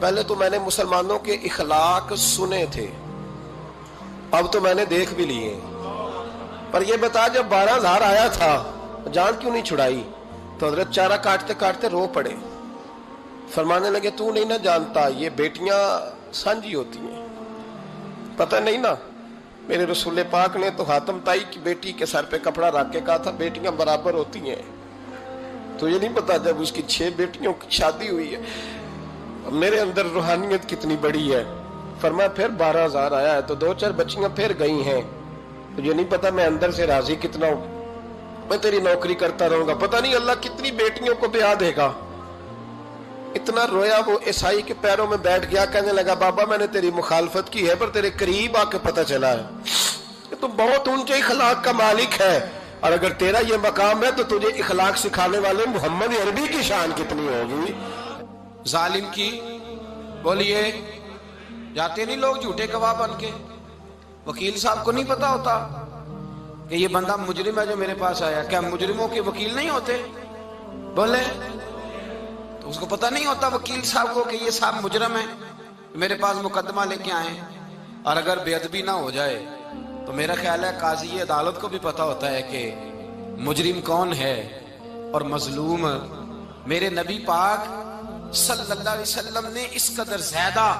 پہلے تو میں نے مسلمانوں کے اخلاق سنے تھے، اب تو میں نے دیکھ بھی لیے، پر یہ بتا جب 12,000 آیا تھا جان کیوں نہیں چھڑائی؟ تو حضرت چارہ کاٹتے کاٹتے رو پڑے، فرمانے لگے تو نہیں نہ جانتا یہ بیٹیاں سانجھی ہوتی ہیں، پتہ نہیں نا، میرے رسول پاک نے تو حاتم تائی کی بیٹی کے سر پہ کپڑا رکھ کے کہا تھا بیٹیاں برابر ہوتی ہیں، تو یہ نہیں پتا جب اس کی 6 بیٹیوں کی شادی ہوئی ہے میرے اندر روحانیت کتنی بڑی ہے۔ فرمایا پھر 12,000 آیا ہے تو 2-4 بچیاں پھر گئی ہیں، تو یہ نہیں پتا میں اندر سے راضی کتنا ہوں، میں تیری نوکری کرتا رہوں گا، پتہ نہیں اللہ کتنی بیٹیوں کو بیاہ دے گا۔ اتنا رویا وہ عیسائی کے پیروں میں بیٹھ گیا، کہنے لگا بابا میں نے تیری مخالفت کی ہے پر تیرے قریب آ کے پتہ چلا ہے کہ تو بہت اونچے اخلاق کا مالک ہے، اور اگر تیرا یہ مقام ہے تو تجھے اخلاق سکھانے والے محمد عربی کی شان کتنی ہوگی۔ ظالم کی بولیے جاتے نہیں لوگ جھوٹے گواہ بن کے، وکیل صاحب کو نہیں پتا ہوتا کہ یہ بندہ مجرم ہے جو میرے پاس آیا، کیا مجرموں کے وکیل نہیں ہوتے؟ بولے تو اس کو پتہ نہیں ہوتا وکیل صاحب کو کہ یہ صاحب مجرم ہے، میرے پاس مقدمہ لے کے آئے، اور اگر بے ادبی نہ ہو جائے تو میرا خیال ہے قاضی عدالت کو بھی پتہ ہوتا ہے کہ مجرم کون ہے اور مظلوم۔ میرے نبی پاک صلی اللہ علیہ وسلم نے اس قدر زیادہ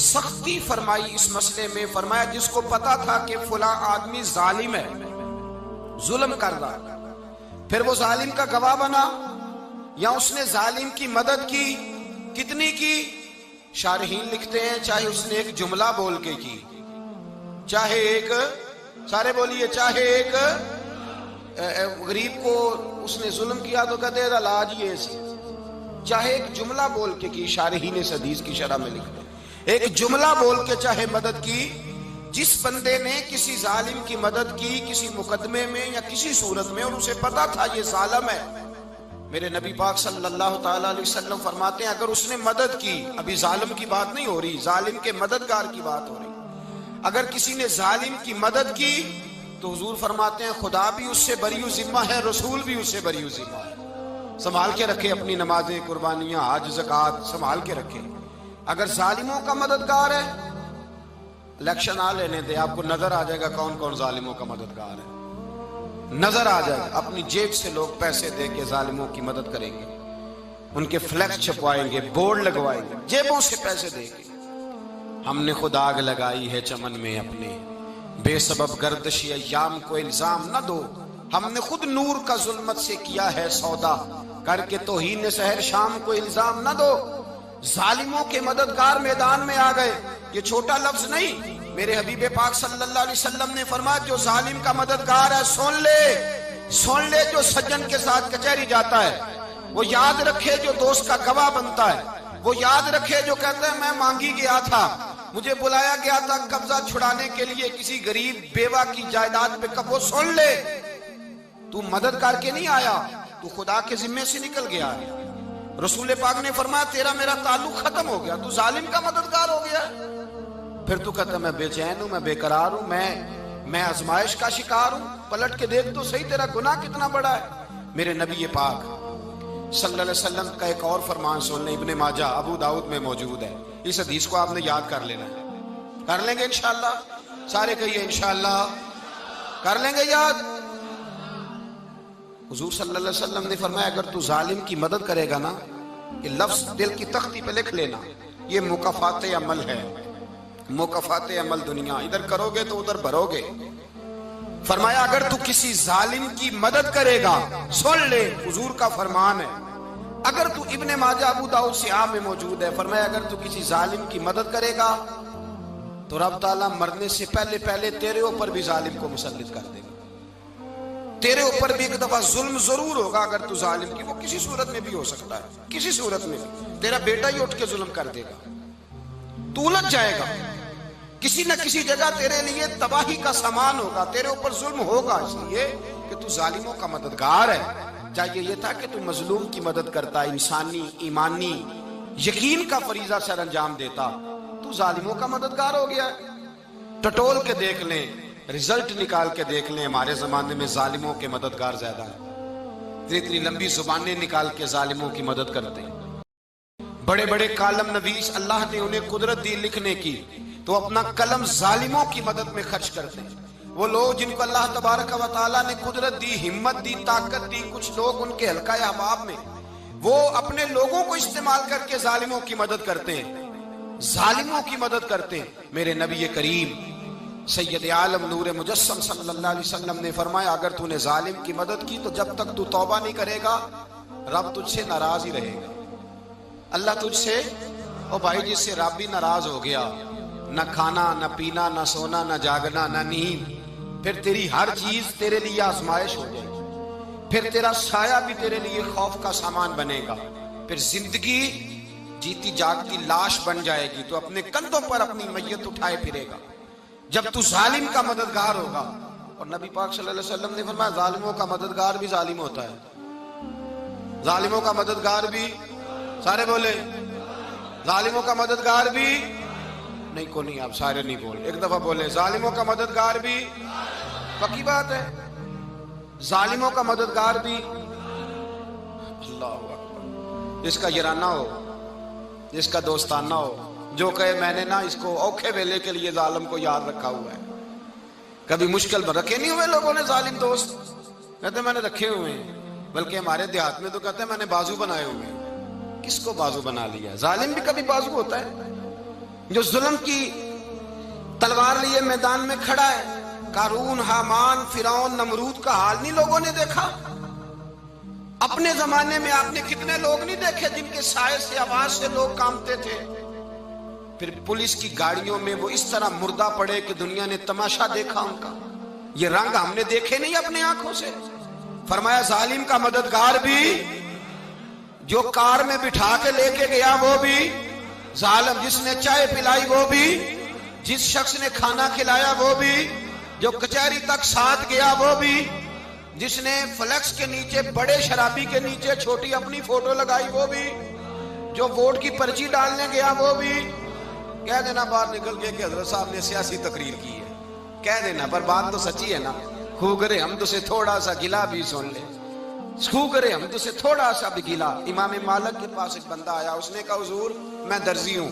سختی فرمائی اس مسئلے میں، فرمایا جس کو پتا تھا کہ فلاں آدمی ظالم ہے، ظلم کر رہا، پھر وہ ظالم کا گواہ بنا یا اس نے ظالم کی مدد کی، کتنی کی؟ شارحین لکھتے ہیں چاہے اس نے ایک جملہ بول کے کی، چاہے ایک، سارے بولیے، چاہے ایک غریب کو اس نے ظلم کیا تو کہتے ہیں علاج یہ سی، چاہے ایک جملہ بول کے کی، شارحین اس حدیث کی شرح میں لکھتے ہیں ایک جملہ بول کے چاہے مدد کی، جس بندے نے کسی ظالم کی مدد کی کسی مقدمے میں یا کسی صورت میں اور اسے پتا تھا یہ ظالم ہے، میرے نبی پاک صلی اللہ تعالیٰ علیہ وسلم فرماتے ہیں اگر اس نے مدد کی، ابھی ظالم کی بات نہیں ہو رہی، ظالم کے مددگار کی بات ہو رہی، اگر کسی نے ظالم کی مدد کی تو حضور فرماتے ہیں خدا بھی اس سے بری و ذمہ ہے، رسول بھی اس سے بری و ذمہ ہے۔ سنبھال کے رکھے اپنی نمازیں، قربانیاں، حج، زکوٰۃ سنبھال کے رکھے۔ اگر ظالموں کا مددگار ہے، الیکشن آ لینے دے، آپ کو نظر آ جائے گا کون کون ظالموں کا مددگار ہے، نظر آ جائے گا۔ اپنی جیب سے لوگ پیسے دے کے ظالموں کی مدد کریں گے، ان کے فلیکس چھپوائیں گے، بورڈ لگوائیں گے، جیبوں سے پیسے دے کے۔ ہم نے خود آگ لگائی ہے چمن میں اپنے، بے سبب گردشی ایام کو الزام نہ دو، ہم نے خود نور کا ظلمت سے کیا ہے سودا، کر کے توہین سحر شام کو الزام نہ دو۔ ظالموں کے مددگار میدان میں آ گئے، یہ چھوٹا لفظ نہیں، میرے حبیب پاک صلی اللہ علیہ وسلم نے فرمایا جو ظالم کا مددگار ہے سن لے جو سجن کے ساتھ کچہری جاتا ہے، وہ یاد رکھے جو دوست کا گواہ بنتا ہے، وہ یاد رکھے جو کہتا ہے میں مانگی گیا تھا، مجھے بلایا گیا تھا قبضہ چھڑانے کے لیے کسی غریب بیوہ کی جائیداد پہ، کب وہ سن لے تو مدد کر کے نہیں آیا، تو خدا کے ذمے سے نکل گیا ہے۔ رسول پاک نے فرمایا تیرا میرا تعلق ختم ہو گیا، تو ظالم کا مددگار ہو گیا، پھر تو کہتا میں بے چین ہوں، میں بے قرار ہوں، میں آزمائش کا شکار ہوں، پلٹ کے دیکھ تو صحیح تیرا گناہ کتنا بڑا ہے۔ میرے نبی پاک صلی اللہ علیہ وسلم کا ایک اور فرمان سن لیں، ابن ماجہ ابو داؤد میں موجود ہے، اس حدیث کو آپ نے یاد کر لینا ہے، کر لیں گے انشاءاللہ، سارے کہیے انشاءاللہ، کر لیں گے یاد۔ حضور صلی اللہ علیہ وسلم نے فرمایا اگر تو ظالم کی مدد کرے گا نا، یہ لفظ دل کی تختی پہ لکھ لینا، یہ مکافات عمل ہے، مکافات عمل دنیا، ادھر کرو گے تو ادھر بھرو گے۔ فرمایا اگر تو کسی ظالم کی مدد کرے گا، سن لے حضور کا فرمان ہے، اگر تو ابن ماجہ ابو داؤد سیاہ میں موجود ہے، فرمایا اگر تو کسی ظالم کی مدد کرے گا تو رب تعالیٰ مرنے سے پہلے پہلے تیرے اوپر بھی ظالم کو مسلط کر دے گا، تیرے اوپر بھی ایک دفعہ ظلم ضرور ہوگا اگر تو ظالم کی، وہ کسی صورت میں بھی ہو سکتا ہے، کسی صورت میں بھی تیرا بیٹا ہی اٹھ کے ظلم کر دے گا، تو الجھ جائے گا، کسی نہ کسی جگہ تیرے لیے تباہی کا سامان ہوگا، تیرے اوپر ظلم ہوگا، اس لیے کہ تو ظالموں کا مددگار ہے۔ چاہیے یہ تھا کہ تو مظلوم کی مدد کرتا، انسانی ایمانی یقین کا فریضہ سر انجام دیتا، تو ظالموں کا مددگار ہو گیا۔ ٹٹول کے دیکھ لیں، رزلٹ نکال کے دیکھ لیں، ہمارے زمانے میں ظالموں کے مددگار زیادہ ہیں، اتنی لمبی زبانیں نکال کے ظالموں کی مدد کرتے ہیں۔ بڑے بڑے کالم نویس اللہ نے انہیں قدرت دی لکھنے کی، تو اپنا قلم ظالموں کی مدد میں خرچ کرتے ہیں۔ وہ لوگ جن کو اللہ تبارک و تعالیٰ نے قدرت دی، ہمت دی، طاقت دی، کچھ لوگ ان کے حلقہ احباب میں، وہ اپنے لوگوں کو استعمال کر کے ظالموں کی مدد کرتے ہیں، ظالموں کی مدد کرتے ہیں۔ میرے نبی کریم سید عالم نور مجسم صلی اللہ علیہ وسلم نے فرمایا، اگر تو نے ظالم کی مدد کی تو جب تک تو توبہ نہیں کرے گا رب تجھ سے ناراض ہی رہے گا۔ اللہ تجھ سے، او بھائی جس سے رب بھی ناراض ہو گیا، نہ کھانا نہ پینا نہ سونا نہ جاگنا نہ نیند، پھر تیری ہر چیز تیرے لیے آزمائش ہو جائے گی، پھر تیرا سایہ بھی تیرے لیے خوف کا سامان بنے گا، پھر زندگی جیتی جاگتی لاش بن جائے گی، تو اپنے کندھوں پر اپنی میت اٹھائے پھرے گا جب تو ظالم کا مددگار ہوگا۔ اور نبی پاک صلی اللہ علیہ وسلم نے فرمایا ظالموں کا مددگار بھی ظالم ہوتا ہے، ظالموں کا مددگار بھی، سارے بولے ظالموں کا مددگار بھی نہیں، کو نہیں، آپ سارے نہیں بولے، ایک دفعہ بولے ظالموں کا مددگار بھی، پکی بات ہے، ظالموں کا مددگار بھی۔ اللہ اکبر، جس کا یارانہ ہو، جس کا دوستانہ ہو، جو کہے میں نے نا اس کو اوکھے ویلے کے لیے ظالم کو یاد رکھا ہوا ہے۔ کبھی مشکل میں رکھے نہیں ہوئے لوگوں نے ظالم دوست، کہتے میں نے رکھے ہوئے ہیں، بلکہ ہمارے دیہات میں تو کہتے ہیں میں نے بازو بنائے ہوئے ہیں۔ کس کو بازو بنا لیا؟ ظالم بھی کبھی بازو ہوتا ہے، جو ظلم کی تلوار لیے میدان میں کھڑا ہے۔ قارون، حامان، فرعون، نمرود کا حال نہیں لوگوں نے دیکھا؟ اپنے زمانے میں آپ نے کتنے لوگ نہیں دیکھے جن کے سائے سے، آواز سے لوگ کانپتے تھے؟ پھر پولیس کی گاڑیوں میں وہ اس طرح مردہ پڑے کہ دنیا نے تماشا دیکھا ان کا۔ یہ رنگ ہم نے دیکھے نہیں اپنے آنکھوں سے۔ فرمایا ظالم کا مددگار بھی، جو کار میں بٹھا کے لے کے گیا وہ بھی ظالم، جس نے چائے پلائی وہ بھی، جس شخص نے کھانا کھلایا وہ بھی، جو کچہری تک ساتھ گیا وہ بھی، جس نے فلیکس کے نیچے، بڑے شرابی کے نیچے چھوٹی اپنی فوٹو لگائی وہ بھی، جو ووٹ کی پرچی ڈالنے گیا وہ بھی۔ کہہ دینا باہر نکل کے کہ حضرت صاحب نے سیاسی تقریر کی ہے، کہہ دینا، پر بات تو سچی ہے نا۔ خو کرے ہم تو سے تھوڑا سا گلا بھی سن لے، خو کرے ہم تو سے تھوڑا سا بھی گلا۔ امام مالک کے پاس ایک بندہ آیا، اس نے کہا حضور میں درزی ہوں،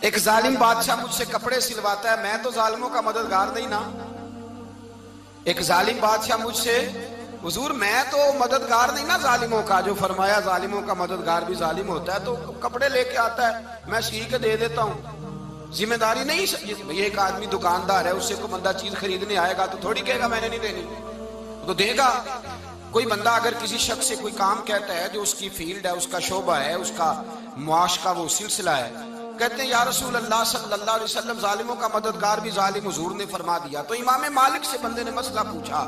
ایک ظالم بادشاہ مجھ سے کپڑے سلواتا ہے، میں تو ظالموں کا مددگار نہیں نا۔ ایک ظالم بادشاہ مجھ سے، حضور میں تو مددگار نہیں نا ظالموں کا۔ جو فرمایا ظالموں کا مددگار بھی ظالم ہوتا ہے، تو کپڑے لے کے آتا ہے، میں سی کے دے دیتا ہوں، ذمہ داری نہیں۔ ایک آدمی دکاندار ہے، اس سے کوئی بندہ چیز خریدنے آئے گا تو تھوڑی کہے گا میں نے نہیں دینی، تو دے گا۔ کوئی بندہ اگر کسی شخص سے کوئی کام کہتا ہے جو اس کی فیلڈ ہے، اس کا شعبہ ہے، اس کا معاش کا وہ سلسلہ ہے، کہتے ہیں یا رسول اللہ صلی اللہ علیہ وسلم ظالموں کا مددگار بھی ظالم، حضور نے فرما دیا۔ تو امام مالک سے بندے نے مسئلہ پوچھا،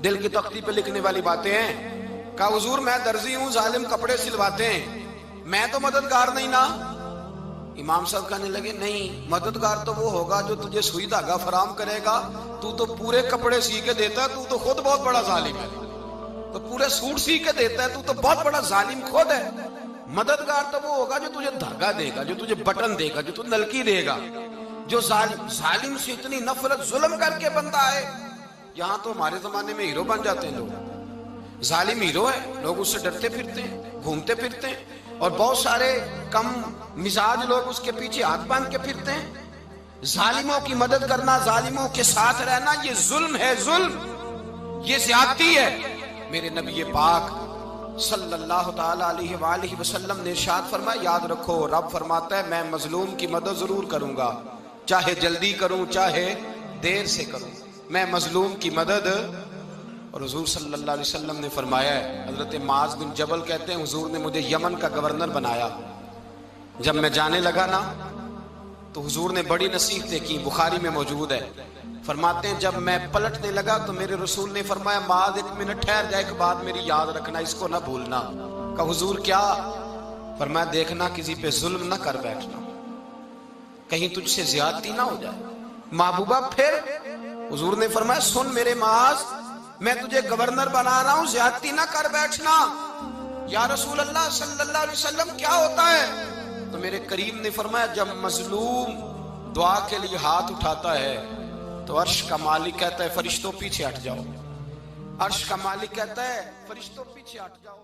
دل کی تختی پہ لکھنے والی باتیں ہیں، کہا حضور میں درزی ہوں، ظالم کپڑے سلواتے ہیں، میں تو مددگار نہیں نا۔ امام صاحب کہنے لگے نہیں، مددگار تو وہ ہوگا جو تجھے سوئی دھاگا فراہم کرے گا، تو تو پورے کپڑے سی کے دیتا ہے، تو تو خود بہت بڑا ظالم ہے، تو پورے سوٹ سی کے دیتا ہے، تو تو بہت بڑا ظالم خود ہے۔ مددگار تو وہ ہوگا جو تجھے دھاگا دے گا، جو تجھے بٹن دے گا، جو تجھے نلکی دے گا۔ جو ظالم سے اتنی نفرت ظلم کر کے بندہ آئے، یہاں تو ہمارے زمانے میں ہیرو بن جاتے ہیں لوگ، ظالم ہیرو ہے، لوگ اس سے ڈرتے پھرتے ہیں، گھومتے پھرتے ہیں، اور بہت سارے کم مزاج لوگ اس کے پیچھے ہاتھ باندھ کے پھرتے ہیں۔ ظالموں کی مدد کرنا، ظالموں کے ساتھ رہنا، یہ ظلم ہے، ظلم، یہ زیادتی ہے۔ میرے نبی پاک صلی اللہ تعالی علیہ وآلہ وسلم نے ارشاد فرمایا، یاد رکھو رب فرماتا ہے میں مظلوم کی مدد ضرور کروں گا، چاہے جلدی کروں چاہے دیر سے کروں، میں مظلوم کی مدد۔ اور حضور صلی اللہ علیہ وسلم نے فرمایا ہے، حضرت معاذ بن جبل کہتے ہیں حضور نے مجھے یمن کا گورنر بنایا، جب میں جانے لگا نا تو حضور نے بڑی نصیحتیں کی، بخاری میں موجود ہے، فرماتے ہیں جب میں پلٹنے لگا تو میرے رسول نے فرمایا معاذ ایک منٹ ٹھہر جا، ایک بات میری یاد رکھنا، اس کو نہ بھولنا۔ کہا حضور کیا؟ فرمایا دیکھنا کسی پہ ظلم نہ کر بیٹھنا، کہیں تجھ سے زیادتی نہ ہو جائے۔ محبوبہ پھر حضور نے فرمایا سن میرے معاذ، میں تجھے گورنر بنا رہا ہوں، زیادتی نہ کر بیٹھنا۔ یا رسول اللہ صلی اللہ علیہ وسلم کیا ہوتا ہے؟ تو میرے کریم نے فرمایا جب مظلوم دعا کے لیے ہاتھ اٹھاتا ہے تو عرش کا مالک کہتا ہے فرشتوں پیچھے ہٹ جاؤ، عرش کا مالک کہتا ہے فرشتوں پیچھے ہٹ جاؤ۔